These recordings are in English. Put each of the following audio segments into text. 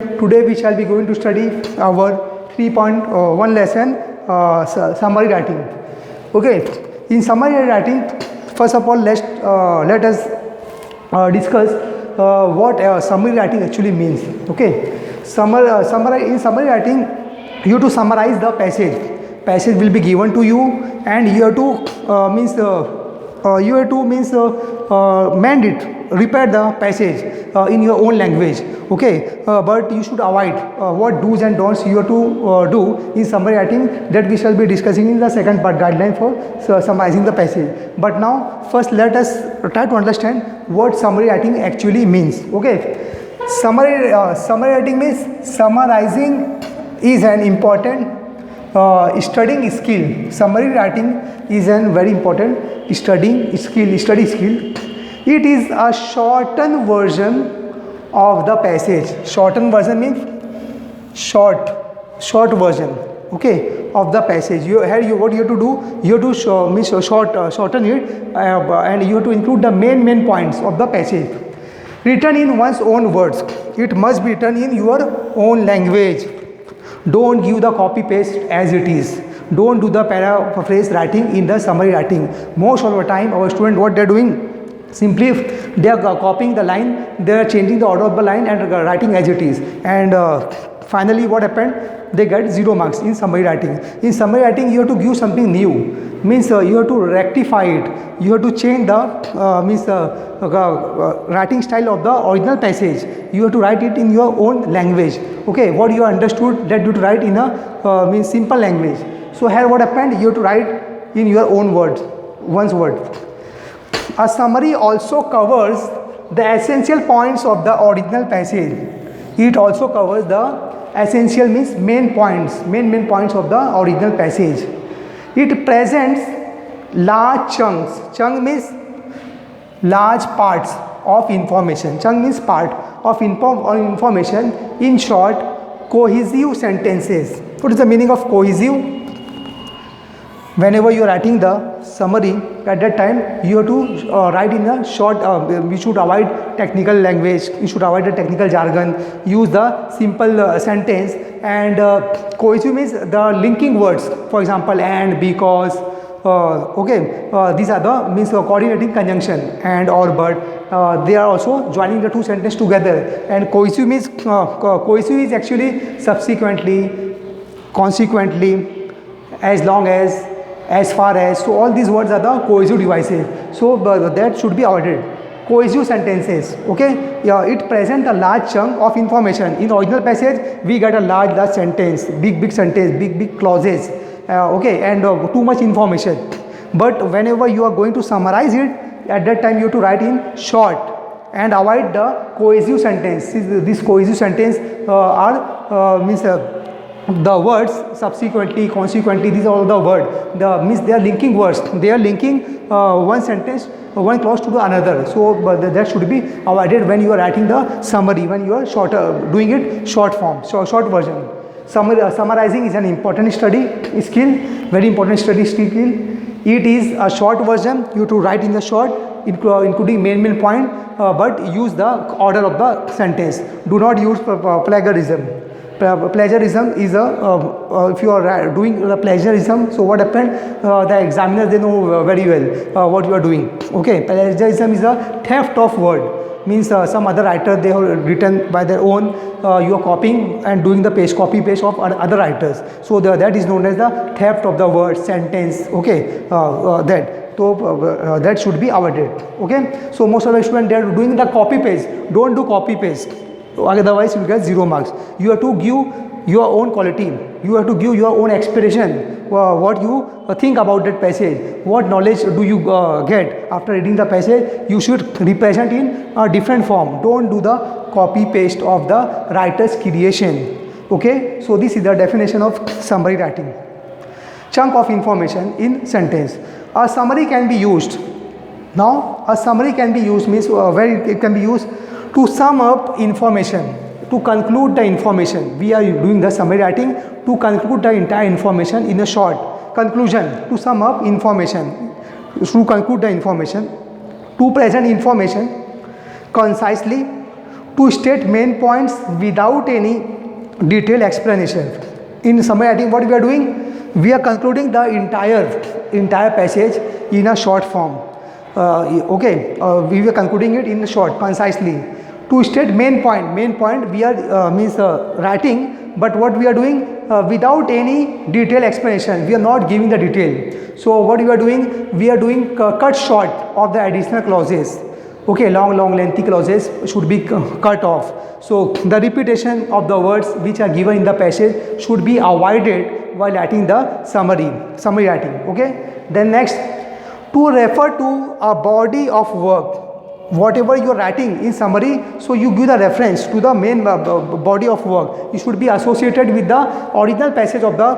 Today we shall be going to study our 3.1 lesson, summary writing. Okay, in summary writing, first of all, let us discuss what summary writing actually means. Okay, in summary writing, you have to summarize the passage. Passage will be given to you, and you have to mend it, repair the passage in your own language. Okay, but you should avoid what do's and don'ts you have to do in summary writing, that we shall be discussing in the second part, guideline for summarizing the passage. But now first let us try to understand what summary writing actually means. Okay, summary writing means summarizing is an important studying skill. Summary writing is a very important study skill. It is a shortened version of the passage. Shortened version means short version. Okay, of the passage. What you have to do? You have to shorten it, and you have to include the main points of the passage. Written in one's own words. It must be written in your own language. Don't give the copy paste as it is. Don't do the paraphrase writing in the summary writing. Most of the time, our student, what they are doing, simply if they are copying the line, they are changing the order of the line and writing as it is. And finally, what happened? They get 0 marks in summary writing. In summary writing, you have to give something new. Means you have to rectify it. You have to change the writing style of the original passage. You have to write it in your own language. Okay, what you understood, that you have to write in a simple language. So here what happened? You have to write in your own words, one's word. A summary also covers the essential points of the original passage. It also covers the essential means main points of the original passage. It presents large chunks. Chunk means large parts of information. Chunk means part of information in short, cohesive sentences. What is the meaning of cohesive? Whenever you are writing the summary, at that time you have to write in a short, you should avoid technical language, you should avoid the technical jargon, use the simple sentence, and cohesive means the linking words, for example, and, because, these are the means coordinating conjunction, and, or, but. They are also joining the two sentences together. And cohesive means cohesive is actually subsequently, consequently, as long as far as. So all these words are the cohesive devices. So that should be avoided. Cohesive sentences. Okay, yeah, it presents a large chunk of information. In original passage, we get a large sentence, big sentence, big clauses. Okay, and too much information. But whenever you are going to summarize it, at that time you have to write in short and avoid the cohesive sentence. This cohesive sentence the words subsequently, consequently, these are all the words. They are linking words. They are linking one sentence, one clause to the another. So that should be avoided when you are writing the summary, when you are doing it short form, short version. Summarizing is an important study skill, very important study skill. It is a short version. You have to write in the short, including main point, but use the order of the sentence. Do not use plagiarism. Plagiarism is if you are doing the plagiarism, so what happened? The examiners, they know very well what you are doing. Okay, plagiarism is a theft of word. Means some other writer, they have written by their own, you are copying and doing the copy paste of other writers. So that is known as the theft of the word, sentence. Okay, that should be avoided. Okay, so most of the students, they are doing the copy paste. Don't do copy paste. Otherwise you will get 0 marks. You have to give your own quality. You have to give your own expression. What you think about that passage. What knowledge do you get after reading the passage? You should represent in a different form. Don't do the copy paste of the writer's creation. Okay. So this is the definition of summary writing. Chunk of information in sentence. A summary can be used. Now a summary can be used means where it can be used to sum up information, to conclude the information. We are doing the summary writing to conclude the entire information in a short conclusion, to sum up information, to conclude the information, to present information concisely, to state main points without any detailed explanation. In summary writing, what we are doing? We are concluding the entire passage in a short form. We were concluding it in short, concisely. To state main point we are writing, but what we are doing without any detailed explanation. We are not giving the detail. So what we are doing? We are doing cut short of the additional clauses. Okay, long lengthy clauses should be cut off. So the repetition of the words which are given in the passage should be avoided while writing the summary writing. Okay. Then next, to refer to a body of work. Whatever you are writing in summary, so you give the reference to the main body of work. It should be associated with the original passage of the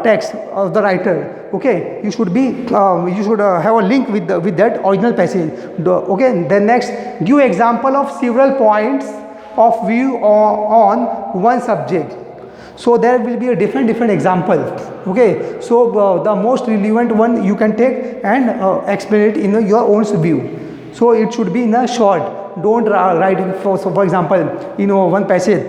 text of the writer. Okay, you should have a link with that original passage. Okay, then next, give example of several points of view on one subject. So there will be a different example. Okay, so the most relevant one you can take and explain it in your own view. So it should be in a short. Don't write it for example, one passage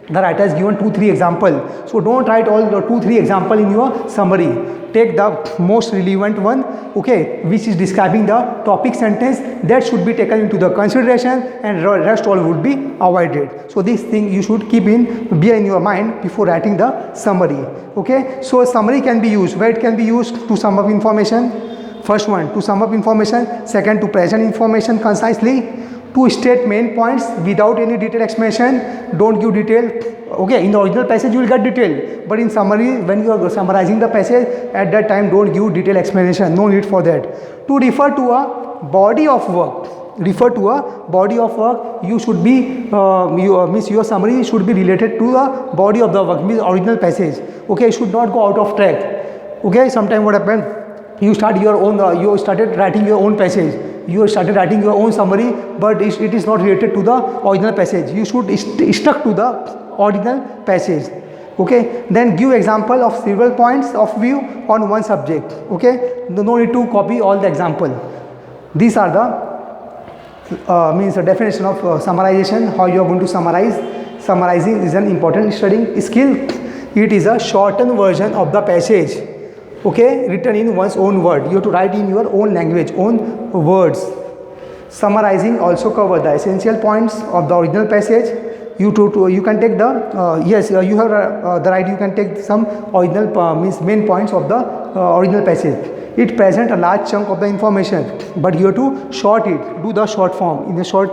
the writer has given 2-3 example. So don't write all the 2-3 example in your summary. Take the most relevant one, okay, which is describing the topic sentence, that should be taken into the consideration, and rest all would be avoided. So this thing you should bear in your mind before writing the summary. Okay, so summary can be used. Where it can be used? To sum up information. First one, to sum up information. Second, to present information concisely. To state main points without any detailed explanation. Don't give detail. Okay, in the original passage you will get detail, but in summary, when you are summarizing the passage, at that time don't give detailed explanation. No need for that. To refer to a body of work. You should be your summary should be related to the body of the work, means original passage. Okay, should not go out of track. Okay, sometime what happened? You started writing your own passage, you started writing your own summary, but it is not related to the original passage. You should stuck to the original passage. Okay, then give example of several points of view on one subject. Okay, no need to copy all the example. These are the definition of summarization, how you are going to summarize. Summarizing is an important studying skill. It is a shortened version of the passage. Okay, written in one's own word. You have to write in your own language, own words. Summarizing also cover the essential points of the original passage. You can take the you have the right. You can take some original main points of the original passage. It presents a large chunk of the information, but you have to short it. Do the short form in a short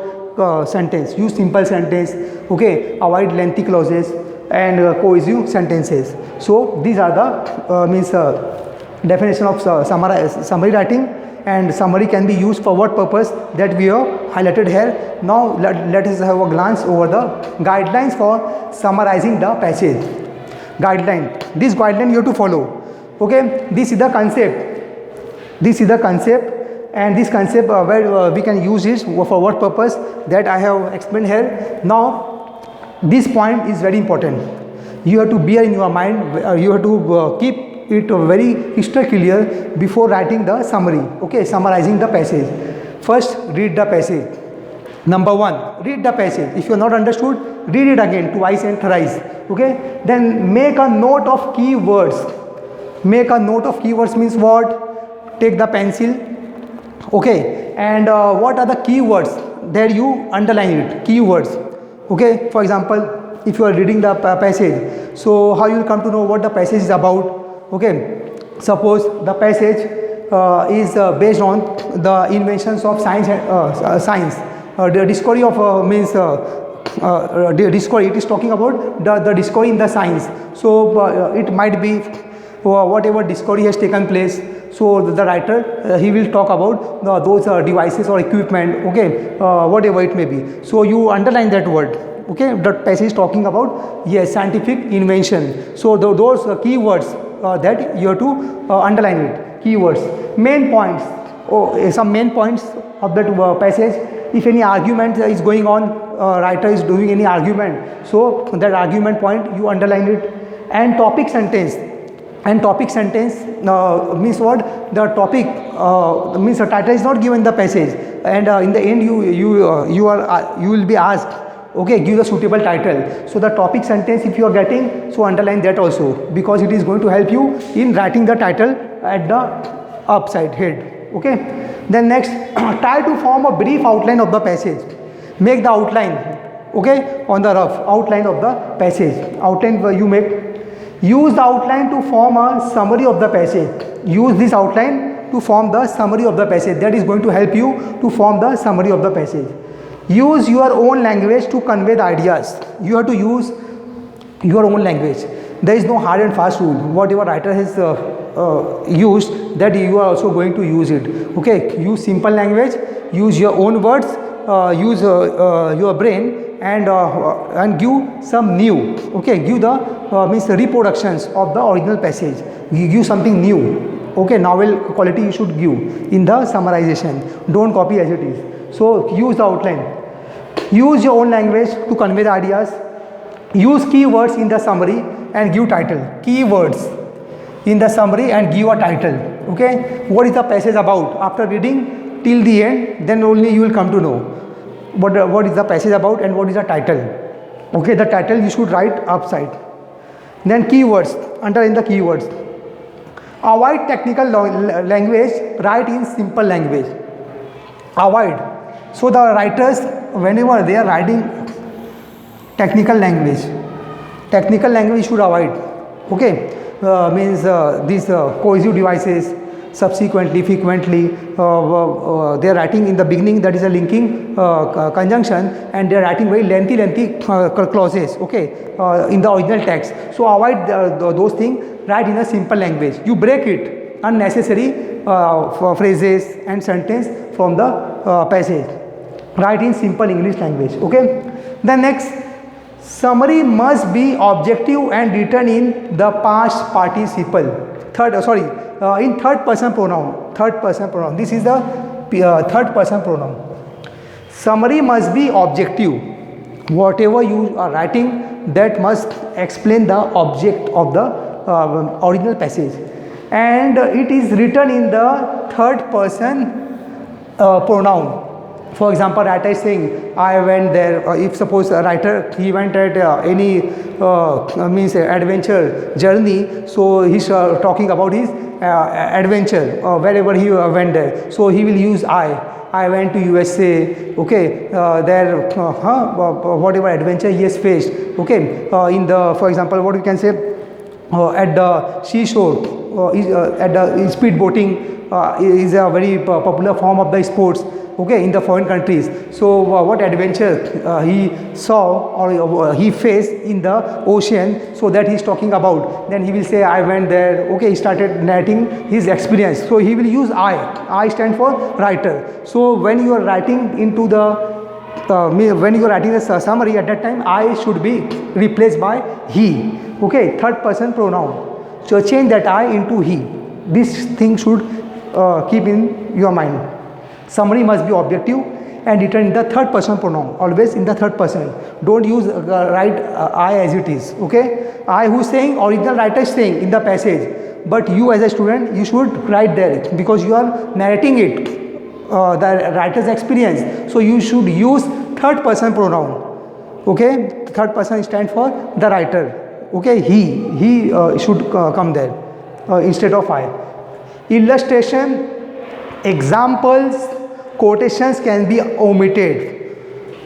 sentence. Use simple sentence. Okay, avoid lengthy clauses and cohesive sentences. So these are the definition of summary writing, and summary can be used for what purpose that we have highlighted here. Now let us have a glance over the guidelines for summarizing the passage. This guideline you have to follow. Okay, this is the concept, and this concept where we can use it for what purpose that I have explained here. Now this point is very important. You have to bear in your mind, you have to keep it very crystal clear before writing the summary. Okay, summarizing the passage. First, read the passage. Number one, read the passage. If you are not understood, read it again twice and thrice. Okay, then make a note of keywords. Make a note of keywords means what? Take the pencil. Okay, and what are the keywords? There you underline it. Keywords. Okay, for example, if you are reading the passage, so how you will come to know what the passage is about? Okay, suppose the passage is based on the inventions of science. The discovery of discovery. It is talking about the discovery in the science. So it might be whatever discovery has taken place. So the writer he will talk about those devices or equipment. Okay, whatever it may be. So you underline that word. Okay, the passage is talking about scientific invention. So those keywords that you have to underline it. Keywords. Main points. Some main points of that passage. If any argument is going on, writer is doing any argument, so that argument point you underline it. And topic sentence. Means what? The topic means the title is not given in the passage, and in the end you will be asked Okay, give the suitable title. So the topic sentence if you are getting, so underline that also, because it is going to help you in writing the title at the upside head. Okay, then next try to form a brief outline of the passage. Make the outline, okay, on the rough outline of the passage. Outline you make. Use the outline to form a summary of the passage. Use this outline to form the summary of the passage. That is going to help you to form the summary of the passage. Use your own language to convey the ideas. You have to use your own language. There is no hard and fast rule. Whatever writer has used, that you are also going to use it. Okay, use simple language, use your own words, use your brain, and give some new. Okay, give the means the reproductions of the original passage. You give something new. Okay, novel quality you should give in the summarization. Don't copy as it is. So use the outline. Use your own language to convey the ideas. Use keywords in the summary and give title. Keywords in the summary and give a title. Okay, what is the passage about? After reading till the end, then only you will come to know what is the passage about and what is the title. Okay, the title you should write upside. Then keywords, underline the keywords. Avoid technical language, write in simple language. Avoid. So the writers, whenever they are writing technical language should avoid. Okay, means these cohesive devices, subsequently, frequently, they are writing in the beginning, that is a linking conjunction, and they are writing very lengthy clauses, okay, in the original text. So avoid those things, write in a simple language. You break it, unnecessary phrases and sentence from the passage. Write in simple English language. Okay. The next, summary must be objective and written in the past participle. In third person pronoun. Third person pronoun. This is the third person pronoun. Summary must be objective. Whatever you are writing, that must explain the object of the original passage, and it is written in the third person pronoun. For example, writer is saying, I went there. If suppose a writer, he went at any means adventure journey, so he's talking about his adventure wherever he went there. So he will use I went to USA. Okay, there whatever adventure he has faced. Okay, in the, for example, what you can say, at the seashore, at the speed boating is a very popular form of the sports. Okay, in the foreign countries. So what adventure he saw or he faced in the ocean, so that he is talking about, then he will say I went there. Okay, he started narrating his experience. So he will use I stand for writer. So when you are writing into the when you are writing a summary, at that time I should be replaced by he. Okay, third person pronoun. So change that I into he. This thing should keep in your mind. Summary must be objective and written in the third person pronoun, always in the third person. Don't use write I as it is. Okay, I who is saying, original writer is saying in the passage, but you as a student, you should write there because you are narrating it, the writer's experience. So you should use third person pronoun. Okay, third person stands for the writer. Okay, he should come there instead of I. Illustration, examples, quotations can be omitted.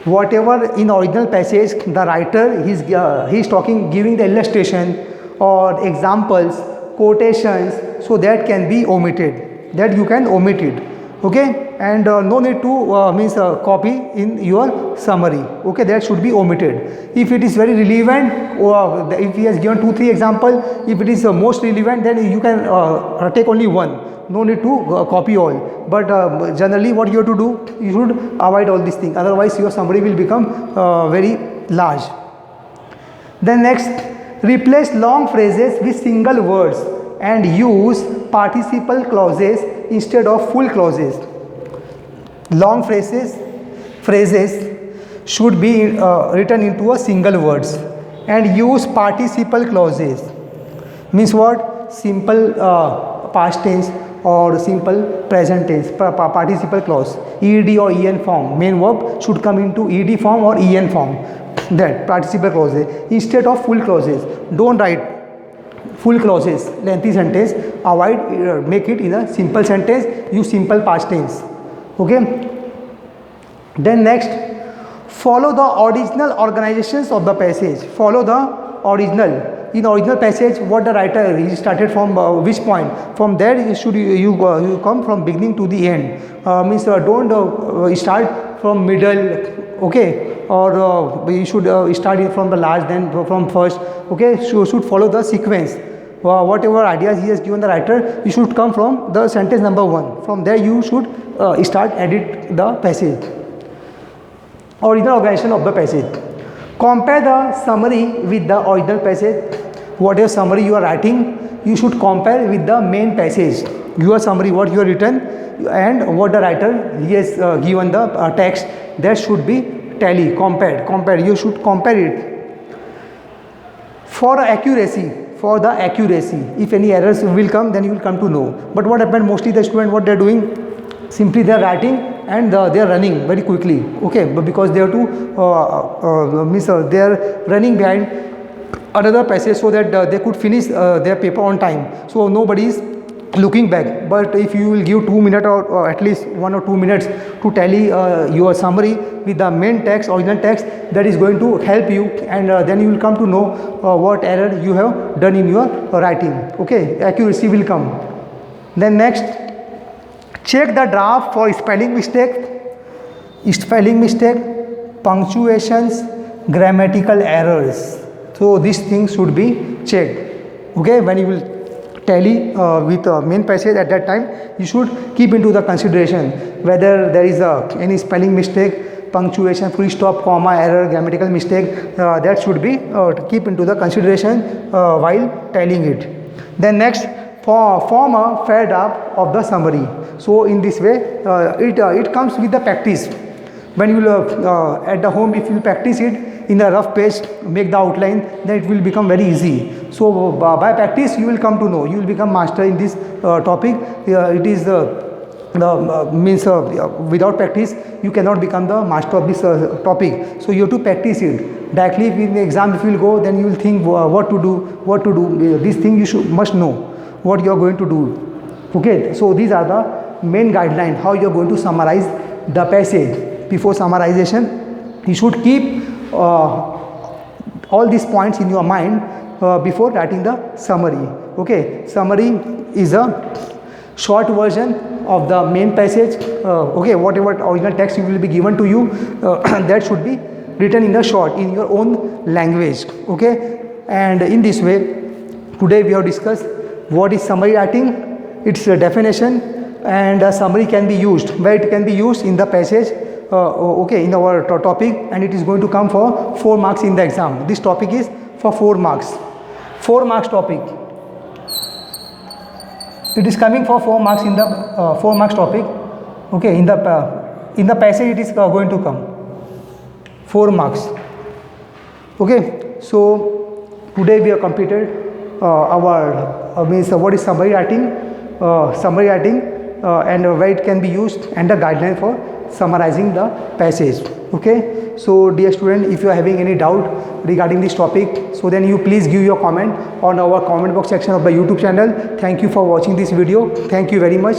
Whatever in original passage the writer he's talking, giving the illustration or examples, quotations, so that can be omitted. That you can omit it. Okay, and no need to means copy in your summary. Okay, that should be omitted. If it is very relevant, or if he has given 2-3 example, if it is most relevant, then you can take only one. No need to copy all, but generally what you have to do, you should avoid all these things, otherwise your summary will become very large. Then next, replace long phrases with single words and use participle clauses instead of full clauses. Long phrases should be written into a single words and use participle clauses. Means what? Simple past tense or simple present tense, participle clause, ed or en form. Main verb should come into ed form or en form. That participle clauses instead of full clauses. Don't write full clauses, lengthy sentence. Avoid, make it in a simple sentence. Use simple past tense. Okay. Then next, follow the original organizations of the passage. Follow the original. In original passage, what the writer he started from which point. From there you come from beginning to the end. Means don't start from middle. Okay, or you should start it from the last, then from first. Okay, so you should follow the sequence. Whatever ideas he has given the writer, you should come from the sentence number 1. From there you should start edit the passage. Original organization of the passage. Compare the summary with the original passage. Whatever summary you are writing, you should compare with the main passage. Your summary, what you have written, and what the writer he has given the text, that should be tally, compared. You should compare it. For the accuracy, if any errors will come, then you will come to know. But what happened, mostly the student, what they are doing, simply they are writing and they are running very quickly. Okay, but because they have to they are running behind another passage so that they could finish their paper on time. So nobody is looking back. But if you will give 2 minutes or at least 1 or 2 minutes to tally your summary with the main text, original text, that is going to help you, and then you will come to know what error you have done in your writing. Okay, accuracy will come. Then next, check the draft for spelling mistake, punctuations, grammatical errors. So these things should be checked. Okay, when you will tally with main passage, at that time you should keep into the consideration whether there is any spelling mistake, punctuation, full stop, comma error, grammatical mistake. That should be keep into the consideration while tallying it. Then next, form a fair draft of the summary. So in this way it comes with the practice. When you will at the home, if you practice it in a rough page, make the outline, then it will become very easy. So by practice you will come to know, you will become master in this topic. It is without practice you cannot become the master of this topic. So you have to practice it directly. In the exam if you will go, then you will think what to do. This thing you must know what you are going to do. Okay, so these are the main guidelines how you are going to summarize the passage. Before summarization, you should keep all these points in your mind before writing the summary. Okay, summary is a short version of the main passage. Okay, whatever original text will be given to you, that should be written in the short, in your own language. Okay, and in this way, today we have discussed what is summary writing, its definition, and a summary can be used, where it can be used in the passage. Okay, in our topic, and it is going to come for 4 marks in the exam. This topic is for 4 marks. 4 marks topic. It is coming for 4 marks in the 4 marks topic. Okay, in the passage it is going to come 4 marks. Okay, so today we have completed our means what is summary writing, and where it can be used, and the guideline for summarizing the passage. Okay, so dear student, if you are having any doubt regarding this topic, so then you please give your comment on our comment box section of the YouTube channel. Thank you for watching this video. Thank you very much.